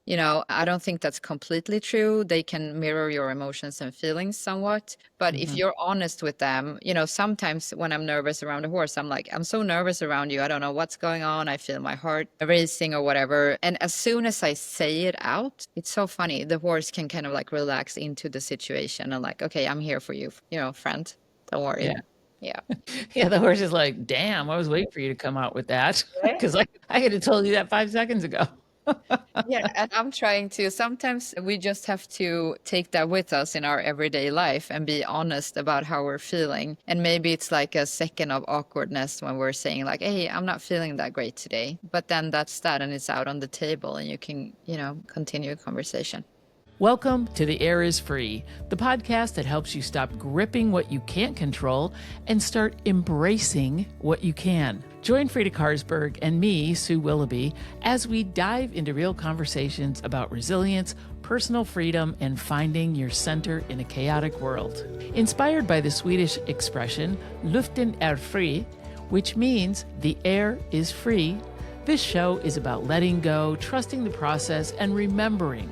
I don't think that's completely true. They can mirror your emotions and feelings somewhat. But if you're honest with them, sometimes when I'm nervous around a horse, I'm like, I'm so nervous around you. I don't know what's going on. I feel my heart racing or whatever. And as soon as I say it out, it's so funny. The horse can kind of like relax into the situation and like, okay, I'm here for you, friend. Don't worry. Yeah. Yeah. Yeah. The horse is like, damn, I was waiting for you to come out with that because I could have told you that 5 seconds ago. Yeah, and I'm trying to. Sometimes we just have to take that with us in our everyday life and be honest about how we're feeling. And maybe it's like a second of awkwardness when we're saying like, "Hey, I'm not feeling that great today." But then that's that, and it's out on the table, and you can, continue a conversation. Welcome to The Air is Free, the podcast that helps you stop gripping what you can't control and start embracing what you can. Join Frida Karsberg and me, Sue Willoughby, as we dive into real conversations about resilience, personal freedom, and finding your center in a chaotic world. Inspired by the Swedish expression "Luften är fri," which means the air is free, this show is about letting go, trusting the process, and remembering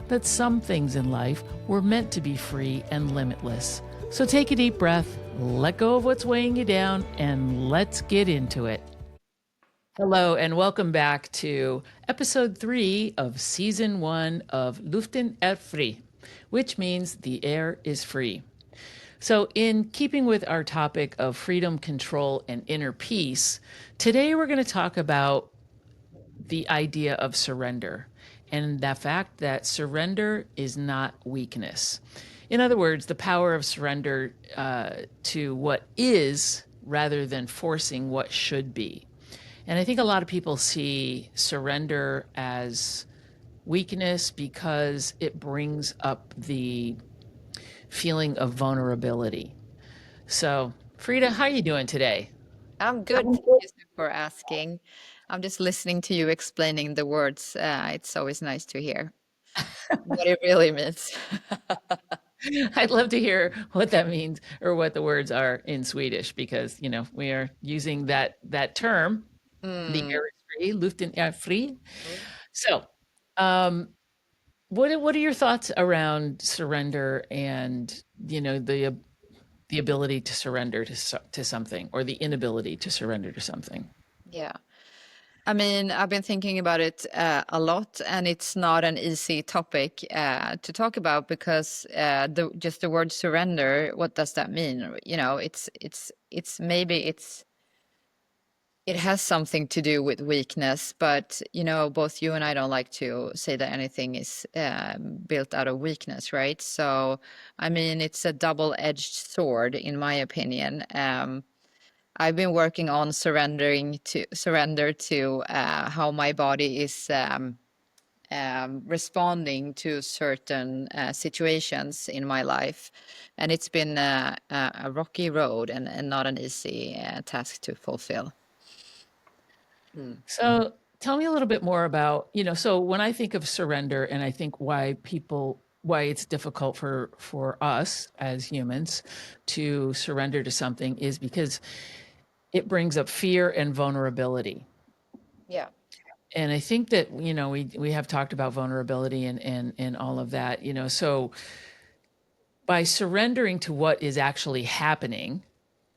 that some things in life were meant to be free and limitless. So take a deep breath, let go of what's weighing you down, and let's get into it. Hello, and welcome back to episode 3 of season 1 of Luften är fri, which means the air is free. So in keeping with our topic of freedom, control, and inner peace, today we're going to talk about the idea of surrender and the fact that surrender is not weakness. In other words, the power of surrender to what is rather than forcing what should be. And I think a lot of people see surrender as weakness because it brings up the feeling of vulnerability. So, Frida, how are you doing today? I'm good. Thank you for asking. I'm just listening to you explaining the words. It's always nice to hear what it really means. I'd love to hear what that means or what the words are in Swedish because, we are using that term, the air is free, luften är fri. So, what are your thoughts around surrender and, the ability to surrender to something or the inability to surrender to something? Yeah. I mean, I've been thinking about it a lot, and it's not an easy topic to talk about because just the word surrender. What does that mean? It has something to do with weakness, but both you and I don't like to say that anything is built out of weakness, right? So, I mean, it's a double-edged sword, in my opinion. I've been working on surrender to how my body is responding to certain situations in my life, and it's been a rocky road and not an easy task to fulfill. So tell me a little bit more about, so when I think of surrender and I think why it's difficult for us as humans to surrender to something is because it brings up fear and vulnerability. Yeah. And I think that, we have talked about vulnerability and all of that, so by surrendering to what is actually happening,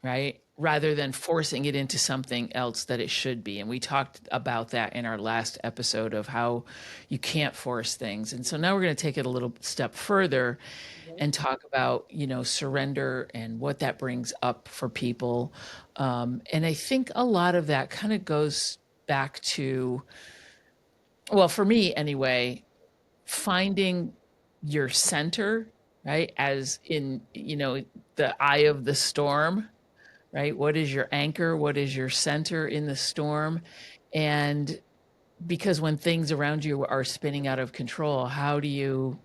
right? Rather than forcing it into something else that it should be. And we talked about that in our last episode of how you can't force things. And so now we're going to take it a little step further and talk about, surrender and what that brings up for people. And I think a lot of that kind of goes back to, well, for me anyway, finding your center, right? As in, the eye of the storm, right? What is your anchor? What is your center in the storm? And because when things around you are spinning out of control, how do you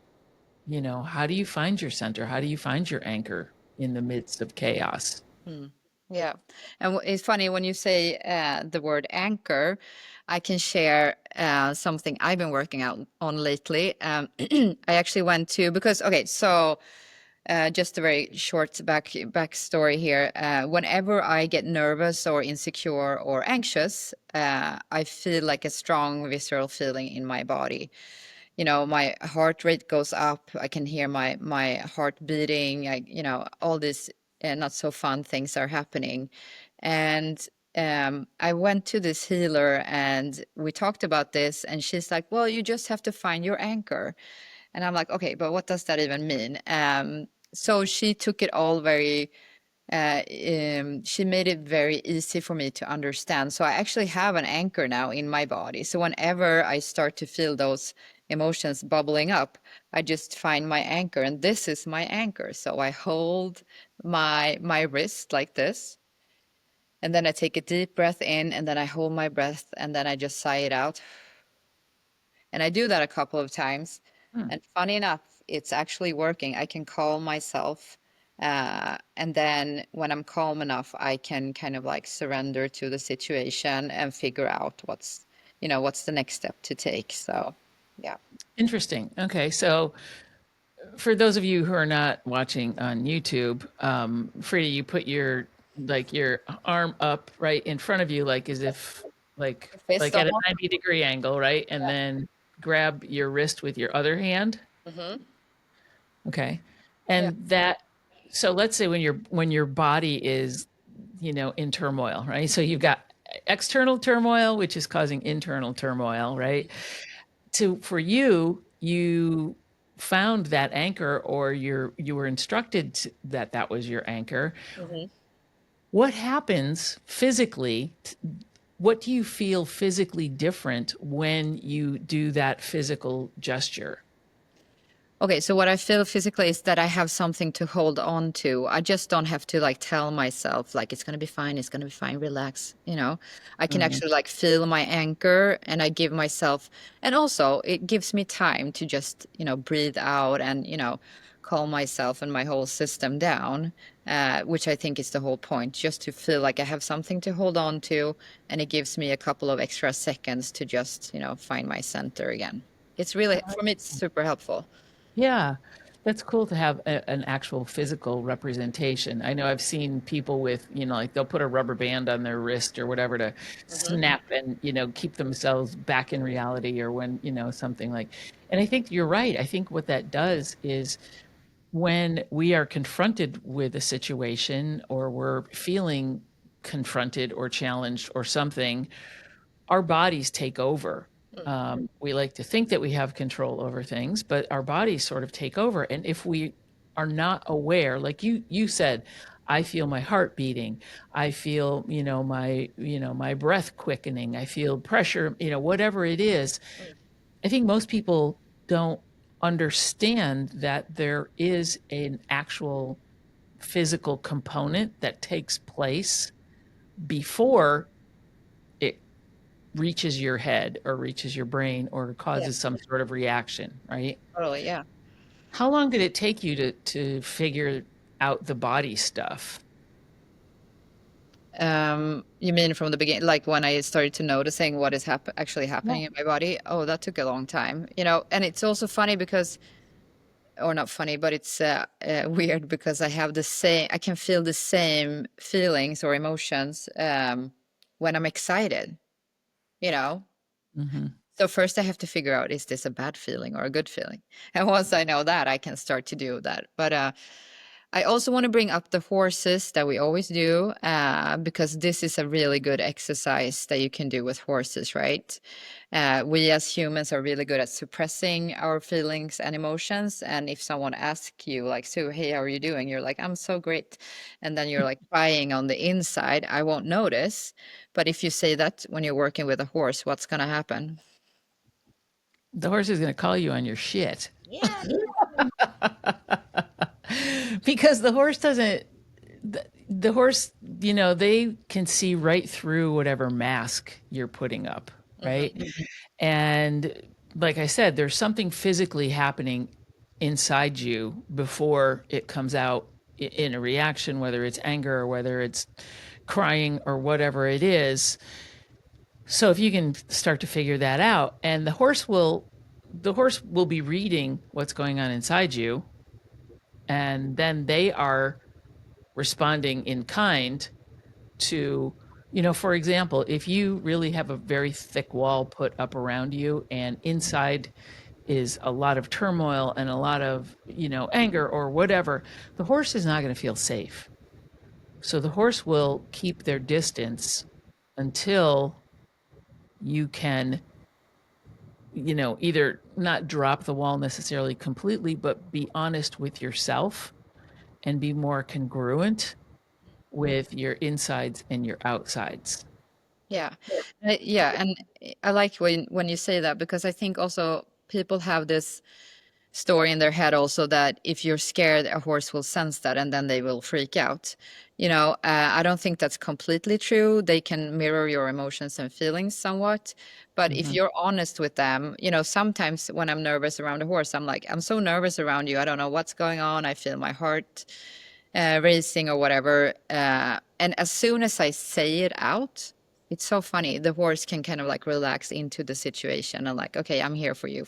find your center? How do you find your anchor in the midst of chaos? Yeah. And it's funny when you say the word anchor, I can share something I've been working out on lately. I actually went to, because, okay, so just a very short backstory here. Whenever I get nervous or insecure or anxious, I feel like a strong visceral feeling in my body. my heart rate goes up. I can hear my heart beating. All these not so fun things are happening. And I went to this healer and we talked about this, and she's like, well, you just have to find your anchor. And I'm like, okay, but what does that even mean? So she took it all very she made it very easy for me to understand. So I actually have an anchor now in my body. So whenever I start to feel those emotions bubbling up, I just find my anchor, and this is my anchor. So I hold my wrist like this, and then I take a deep breath in, and then I hold my breath, and then I just sigh it out. And I do that a couple of times. Hmm. And funny enough, it's actually working. I can calm myself. And then when I'm calm enough, I can kind of like surrender to the situation and figure out what's the next step to take. So, yeah. Interesting. Okay, so for those of you who are not watching on YouTube, Frida, you put your arm up right in front of you, like as if like A fist like at a almost. 90-degree angle, right? And Yeah. then grab your wrist with your other hand. Hmm. Okay. Yeah. And that, so let's say when your body is, in turmoil, right? So you've got external turmoil, which is causing internal turmoil, right? For you, you found that anchor, or you were instructed that that was your anchor. Hmm. What happens physically? What do you feel physically different when you do that physical gesture? Okay, so what I feel physically is that I have something to hold on to. I just don't have to like tell myself like it's gonna be fine, it's gonna be fine, relax, I can Mhm. actually like feel my anchor, and I give myself, and also it gives me time to just, breathe out and, calm myself and my whole system down, which I think is the whole point, just to feel like I have something to hold on to, and it gives me a couple of extra seconds to just, find my center again. It's really, for me, it's super helpful. Yeah, that's cool to have an actual physical representation. I know I've seen people with, like they'll put a rubber band on their wrist or whatever to Hmm. snap and, keep themselves back in reality, or when, something like, and I think you're right. I think what that does is when we are confronted with a situation, or we're feeling confronted or challenged or something, our bodies take over. We like to think that we have control over things, but our bodies sort of take over. And if we are not aware, like you said, I feel my heart beating, I feel, my breath quickening, I feel pressure, whatever it is. I think most people don't understand that there is an actual physical component that takes place before it reaches your head or reaches your brain or Yeah, causes some sort of reaction, right? totally. Yeah. How long did it take you to figure out the body stuff? You mean from the beginning, like when I started to noticing what is actually Yeah. happening in my body? Oh, that took a long time, and it's also funny because, or not funny, but it's weird because I can feel the same feelings or emotions when I'm excited, you know? Hmm. So first I have to figure out, is this a bad feeling or a good feeling? And once I know that, I can start to do that. But I also want to bring up the horses that we always do, because this is a really good exercise that you can do with horses, right? We as humans are really good at suppressing our feelings and emotions. And if someone asks you, like, so, hey, how are you doing? You're like, I'm so great. And then you're like crying on the inside. I won't notice. But if you say that when you're working with a horse, what's going to happen? The horse is going to call you on your shit. Yeah. Because the horse doesn't, the horse, they can see right through whatever mask you're putting up, right? Hmm. And like I said, there's something physically happening inside you before it comes out in a reaction, whether it's anger or whether it's crying or whatever it is. So if you can start to figure that out, and the horse will be reading what's going on inside you, and then they are responding in kind to, for example, if you really have a very thick wall put up around you, and inside is a lot of turmoil and a lot of, anger or whatever, the horse is not going to feel safe. So the horse will keep their distance until you can, either not drop the wall necessarily completely, but be honest with yourself and be more congruent with your insides and your outsides. Yeah. Yeah, and I like when you say that, because I think also people have this story in their head also that if you're scared, a horse will sense that and then they will freak out. I don't think that's completely true. They can mirror your emotions and feelings somewhat. But if Mhm. you're honest with them, sometimes when I'm nervous around a horse, I'm like, I'm so nervous around you. I don't know what's going on. I feel my heart racing or whatever. And as soon as I say it out, it's so funny. The horse can kind of like relax into the situation and like, okay, I'm here for you,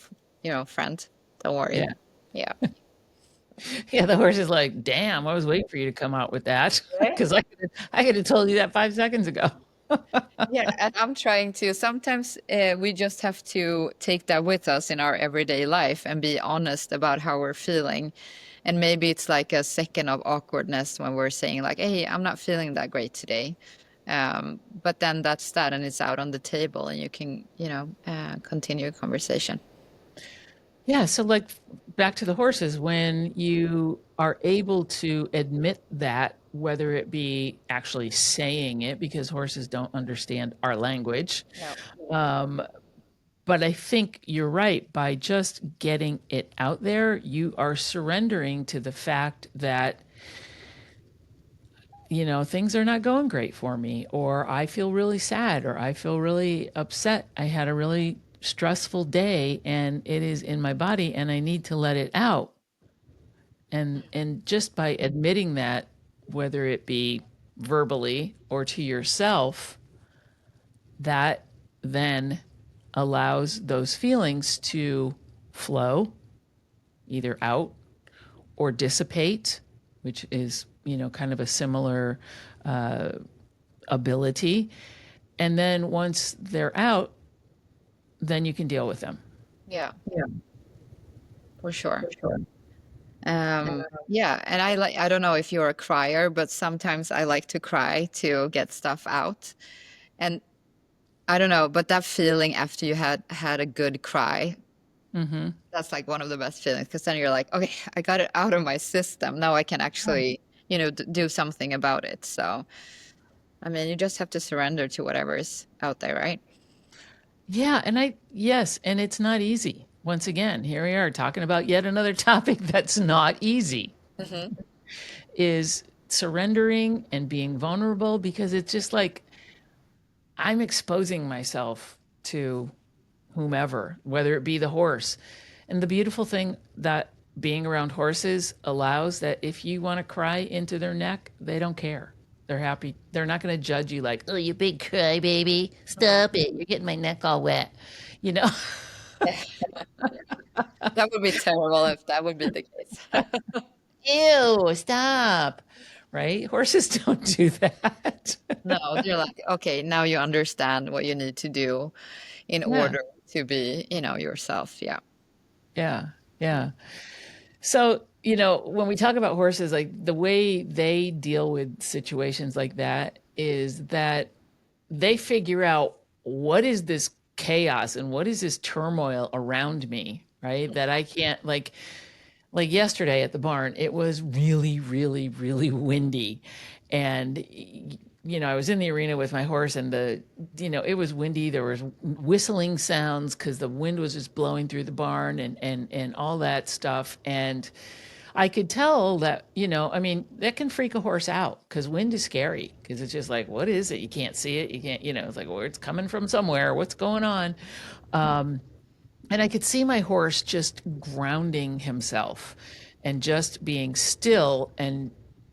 friend. Don't worry. Yeah. Yeah. Yeah, the horse is like, "Damn, I was waiting for you to come out with that Right? because I could have told you that 5 seconds ago." Yeah, and I'm trying to. Sometimes we just have to take that with us in our everyday life and be honest about how we're feeling. And maybe it's like a second of awkwardness when we're saying like, "Hey, I'm not feeling that great today." But then that's that, and it's out on the table, and you can, continue a conversation. Yeah, so, like, back to the horses, when you are able to admit that, whether it be actually saying it, because horses don't understand our language, Yeah. um, but I think you're right, by just getting it out there, you are surrendering to the fact that, things are not going great for me, or I feel really sad, or I feel really upset. I had a really stressful day and it is in my body and I need to let it out. And just by admitting that, whether it be verbally or to yourself, that then allows those feelings to flow either out or dissipate, which is, kind of a similar uh, ability. And then once they're out, then you can deal with them. Yeah, Yeah, for sure. for sure. Yeah, and I don't know if you're a crier, but sometimes I like to cry to get stuff out. And I don't know, but that feeling after you had a good cry, Mm-hmm. that's like one of the best feelings, because then you're like, okay, I got it out of my system. Now I can actually, do something about it. So, I mean, you just have to surrender to whatever is out there, right? Yeah, yes, and it's not easy. Once again, here we are talking about yet another topic that's not easy, Hmm. is surrendering and being vulnerable, because it's just like I'm exposing myself to whomever, whether it be the horse. And the beautiful thing that being around horses allows, that if you want to cry into their neck, they don't care. They're happy. They're not going to judge you like, "Oh, you big cry baby. Stop it. You're getting my neck all wet." You know? That would be terrible if that would be the case. Ew, stop. Right? Horses don't do that. No, they're like, okay, now you understand what you need to do in Yeah. order to be, yourself. Yeah. Yeah. Yeah. So, when we talk about horses, like the way they deal with situations like that is that they figure out, what is this chaos and what is this turmoil around me, right? That I can't, like yesterday at the barn, it was really, really, really windy. And, I was in the arena with my horse, and it was windy. There was whistling sounds because the wind was just blowing through the barn, and all that stuff. And I could tell that, I mean, that can freak a horse out, because wind is scary, because it's just like, what is it? You can't see it. You can't, it's like, well, it's coming from somewhere. What's going on? And I could see my horse just grounding himself and just being still, and,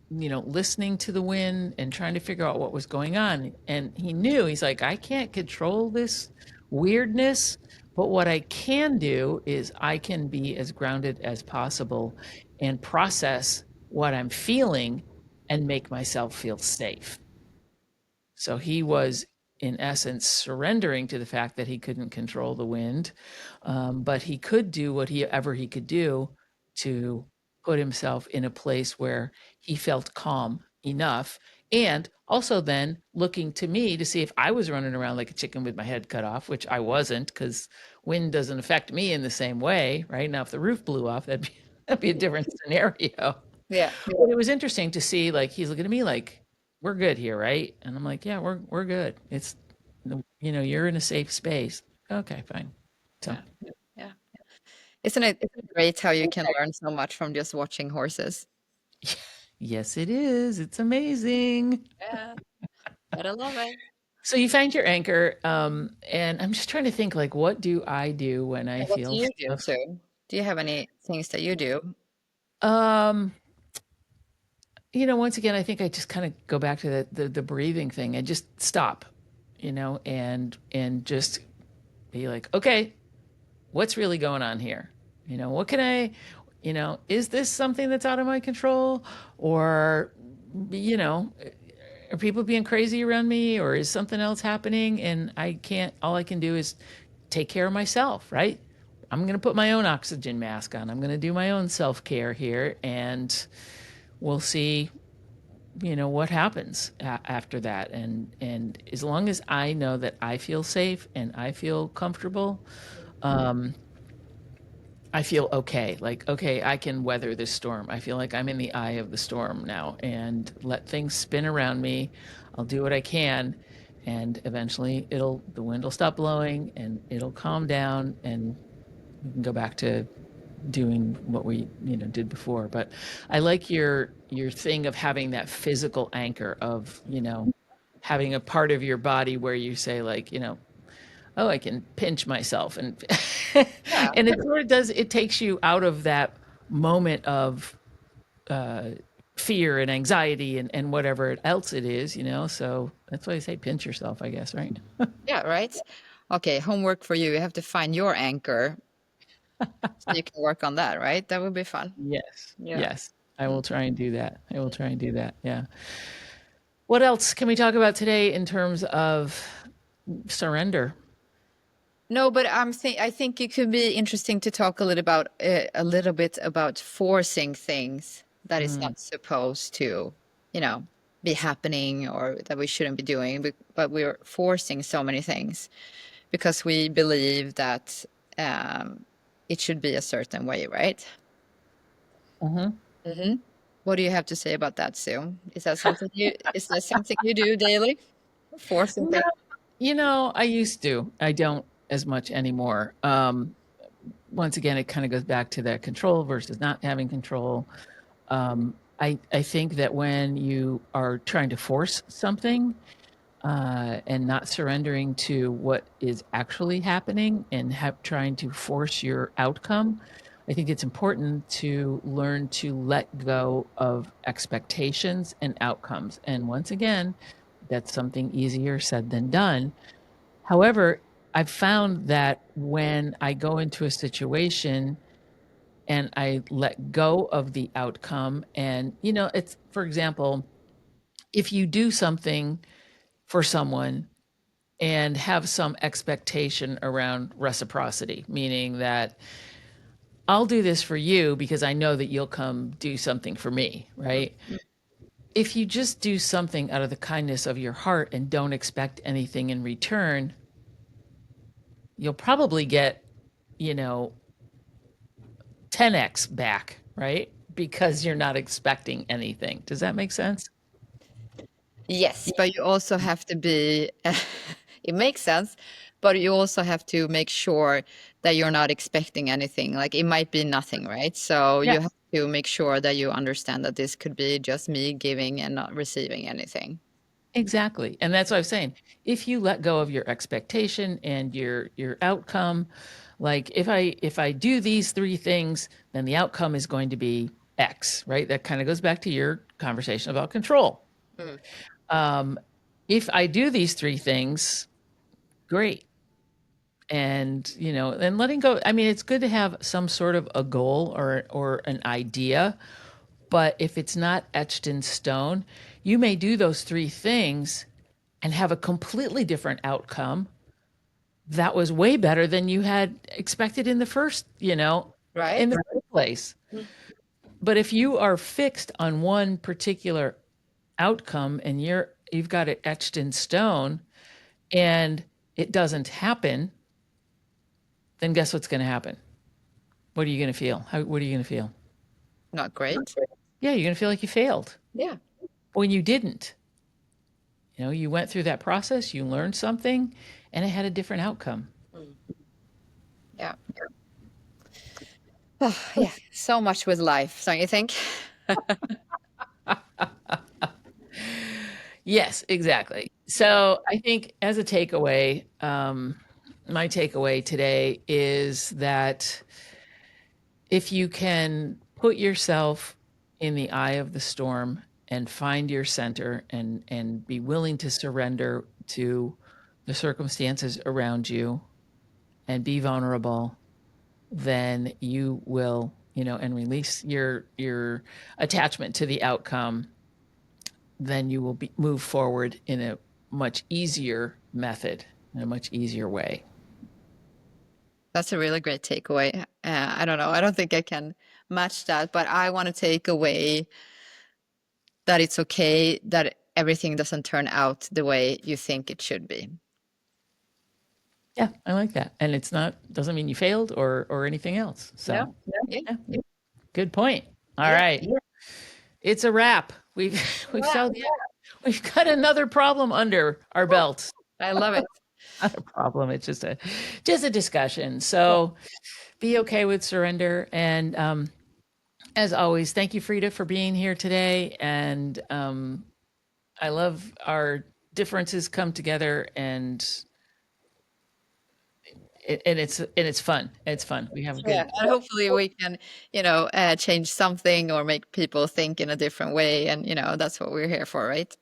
listening to the wind and trying to figure out what was going on. And he knew, he's like, I can't control this weirdness, but what I can do is I can be as grounded as possible and process what I'm feeling and make myself feel safe. So he was in essence, surrendering to the fact that he couldn't control the wind. But he could do whatever he could do to put himself in a place where he felt calm enough. And also then looking to me to see if I was running around like a chicken with my head cut off, which I wasn't, because wind doesn't affect me in the same way. Right now, if the roof blew off, that'd be a different scenario. Yeah. But it was interesting to see, like, he's looking at me like, we're good here, right? And I'm like, yeah, we're good. It's, you're in a safe space. Okay, fine. So Yeah. Yeah. Isn't it great how you can learn so much from just watching horses? yes, it is. It's amazing. Yeah. Gotta love it. So you find your anchor, and I'm just trying to think, like, what do I do when I And what do feel you do stuff? too? Do you have any things that you do? Um, once again, I think I just kind of go back to the breathing thing. I just stop, and just be like, okay, what's really going on here? What can is this something that's out of my control? Or, you know, are people being crazy around me, or is something else happening? And all I can do is take care of myself, right? I'm going to put my own oxygen mask on. I'm going to do my own self care here, and we'll see, what happens after that. And as long as I know that I feel safe and I feel comfortable, I feel okay. Like, okay, I can weather this storm. I feel like I'm in the eye of the storm now, and let things spin around me. I'll do what I can, and eventually the wind will stop blowing and it'll calm down, and we can go back to doing what we, did before. But I like your thing of having that physical anchor of, having a part of your body where you say, like, oh, I can pinch myself, and Yeah. and it sort of does. It takes you out of that moment of fear and anxiety and whatever else it is. So that's why I say pinch yourself, I guess, right? Yeah, right. Okay, homework for you. You have to find your anchor so you can work on that, right? That would be fun. Yes, Yeah. yes. I Mm. will try and do that. I will try and do that. Yeah. What else can we talk about today in terms of surrender? No, but I think it could be interesting to talk a little bit about forcing things that is Mm, not supposed to, you know, be happening or that we shouldn't be doing, but we're forcing so many things because we believe that um, it should be a certain way, right? mhm. Hmm. What do you have to say about that, Sue? Is that something you do daily? Forcing No, things? I used to. I don't as much anymore. Once again, it kind of goes back to that control versus not having control. I think that when you are trying to force something, and not surrendering to what is actually happening, and trying to force your outcome, I think it's important to learn to let go of expectations and outcomes. And once again, that's something easier said than done. However, I've found that when I go into a situation and I let go of the outcome, and, it's, for example, if you do something for someone and have some expectation around reciprocity, meaning that I'll do this for you because I know that you'll come do something for me, right? If you just do something out of the kindness of your heart and don't expect anything in return, you'll probably get, you know, 10x back, right? Because you're not expecting anything. Does that make sense? Yes, but you also have to be, it makes sense, but you also have to make sure that you're not expecting anything. Like it might be nothing, right? So you have Yes. to make sure that you understand that this could be just me giving and not receiving anything. Exactly. And that's what I was saying. If you let go of your expectation and your outcome, like if I do these three things, then the outcome is going to be X, right? That kind of goes back to your conversation about control. Mm. Um, if I do these three things, great. And and letting go. I mean, it's good to have some sort of a goal or an idea, but if it's not etched in stone, you may do those three things and have a completely different outcome that was way better than you had expected in the first, Right. in the first place. But if you are fixed on one particular outcome and you've got it etched in stone and it doesn't happen, then guess what's going to happen? What are you going to feel? What are you going to feel? Not great. Yeah, you're going to feel like you failed Yeah. when you didn't. You went through that process, you learned something, and it had a different outcome. Yeah. Oh, yeah. So much with life, don't you think? Yes, exactly. So I think as a takeaway, my takeaway today is that if you can put yourself in the eye of the storm and find your center and be willing to surrender to the circumstances around you and be vulnerable, then you will, and release your attachment to the outcome, then you will move forward in a much easier method, in a much easier way. That's a really great takeaway. I don't know. I don't think I can match that, but I want to take away that it's okay that everything doesn't turn out the way you think it should be. Yeah, I like that. And doesn't mean you failed or anything else. So Yeah. yeah. Good point. All right. Yeah. It's a wrap. We've got another problem under our belt. I love it. Not a problem. It's just a discussion. So be okay with surrender. And as always, thank you, Frida, for being here today. And I love our differences come together and it's fun. It's fun. We have a good. Yeah, and hopefully we can, change something or make people think in a different way. And, that's what we're here for, right?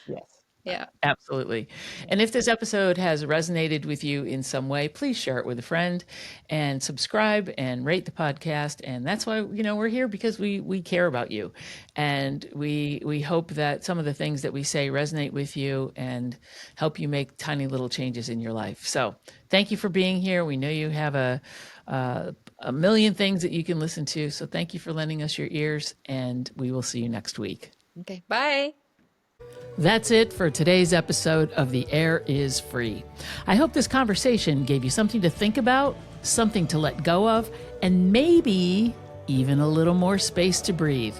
Yes. Yeah. Absolutely. And if this episode has resonated with you in some way, please share it with a friend and subscribe and rate the podcast. And that's why, we're here, because we care about you. And we hope that some of the things that we say resonate with you and help you make tiny little changes in your life. So thank you for being here. We know you have a million things that you can listen to. So thank you for lending us your ears, and we will see you next week. Okay. Bye. That's it for today's episode of The Air is Free. I hope this conversation gave you something to think about, something to let go of, and maybe even a little more space to breathe.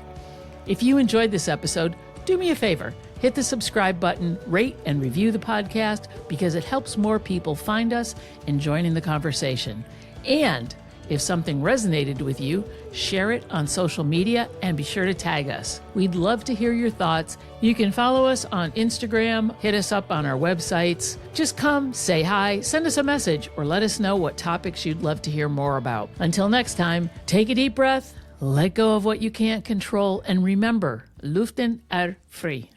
If you enjoyed this episode, do me a favor. Hit the subscribe button, rate and review the podcast, because it helps more people find us and join in the conversation. And if something resonated with you, share it on social media and be sure to tag us. We'd love to hear your thoughts. You can follow us on Instagram, hit us up on our websites. Just come, say hi, send us a message, or let us know what topics you'd love to hear more about. Until next time, take a deep breath, let go of what you can't control, and remember, Luften er free.